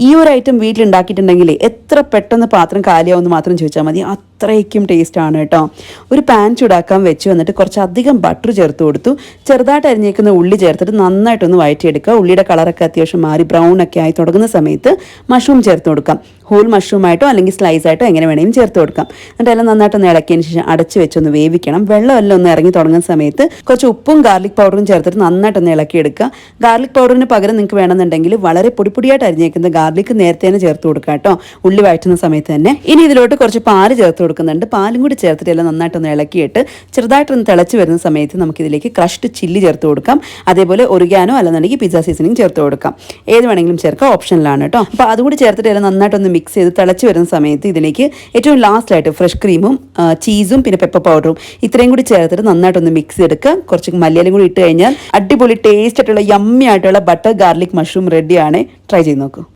ഈ ഒരു ഐറ്റം വീട്ടിലുണ്ടാക്കിയിട്ടുണ്ടെങ്കിൽ എത്ര പെട്ടെന്ന് പാത്രം കാലിയാവുമെന്ന് മാത്രം ചോദിച്ചാൽ മതി. അത്രയ്ക്കും ടേസ്റ്റാണ് കേട്ടോ. ഒരു പാൻ ചൂടാക്കാൻ വെച്ചു, എന്നിട്ട് കുറച്ചധികം ബട്ടർ ചേർത്ത് കൊടുത്തു. ചെറുതായിട്ട് അരിഞ്ഞേക്കുന്ന ഉള്ളി ചേർത്തിട്ട് നന്നായിട്ടൊന്ന് വഴറ്റിയെടുക്കുക. ഉള്ളിയുടെ കളറൊക്കെ അത്യാവശ്യം മാറി ബ്രൗൺ ഒക്കെ ആയി തുടങ്ങുന്ന സമയത്ത് മഷ്റൂം ചേർത്ത് കൊടുക്കാം. ഹോൾ മഷ്റൂം ആയിട്ടോ അല്ലെങ്കിൽ സ്ലൈസ് ആയിട്ടോ എങ്ങനെ വേണമെങ്കിലും ചേർത്ത് കൊടുക്കാം. എന്നിട്ട് എല്ലാം നന്നായിട്ടൊന്ന് ഇളക്കിയതിന് ശേഷം അടച്ച് വെച്ചൊന്ന് വേവിക്കണം. വെള്ളമെല്ലാം ഒന്ന് ഇറങ്ങി തുടങ്ങുന്ന സമയത്ത് കുറച്ച് ഉപ്പും ഗാർലിക് പൗഡറും ചേർത്തിട്ട് നന്നായിട്ടൊന്ന് ഇളക്കിയെടുക്കുക. ഗാർലിക് പൗഡറിന് പകരം നിങ്ങൾക്ക് വേണമെന്നുണ്ടെങ്കിൽ വളരെ പൊടിപ്പൊടിയായിട്ട് അരിഞ്ഞേക്കുന്ന ഗാർലിക് നേരത്തെ തന്നെ ചേർത്ത് കൊടുക്കുക കേട്ടോ, ഉള്ളി വഴറ്റുന്ന സമയത്ത് തന്നെ. ഇനി ഇതിലോട്ട് കുറച്ച് പാല് ചേർത്ത് കൊടുക്കുന്നുണ്ട്. പാലും കൂടി ചേർത്തിട്ട് എല്ലാം നന്നായിട്ടൊന്ന് ഇളക്കിയിട്ട് ചെറുതായിട്ടൊന്ന് തിളച്ച് വരുന്ന സമയത്ത് നമുക്കിതിലേക്ക് ക്രഷ്ഡ് ചില്ലി ചേർത്ത് കൊടുക്കാം. അതേപോലെ ഒറിഗാനോ അല്ലെന്നുണ്ടെങ്കിൽ പിസ്സ സീസണിങ് ചേർത്ത് കൊടുക്കാം. ഏത് വേണമെങ്കിലും ചേർക്കാം, ഓപ്ഷനിലാണ് കേട്ടോ. അപ്പോൾ അതുകൂടി ചേർത്തിട്ട് എല്ലാം നന്നായിട്ടൊന്ന് മിക്സ് ചെയ്ത് തിളച്ച് വരുന്ന സമയത്ത് ഇതിലേക്ക് ഏറ്റവും ലാസ്റ്റായിട്ട് ഫ്രഷ് ക്രീമും ചീസും പിന്നെ പെപ്പർ പൗഡറും ഇത്രയും കൂടി ചേർത്തിട്ട് നന്നായിട്ടൊന്ന് മിക്സ് ചെയ്തെടുക്കുക. കുറച്ച് മല്ലിയിലും കൂടി ഇട്ട് കഴിഞ്ഞാൽ അടിപൊളി ടേസ്റ്റ് ആയിട്ടുള്ള യമ്മി ആയിട്ടുള്ള ബട്ടർ ഗാർലിക് മഷ്റൂം റെഡിയാണ്. ട്രൈ ചെയ്ത് നോക്കൂ.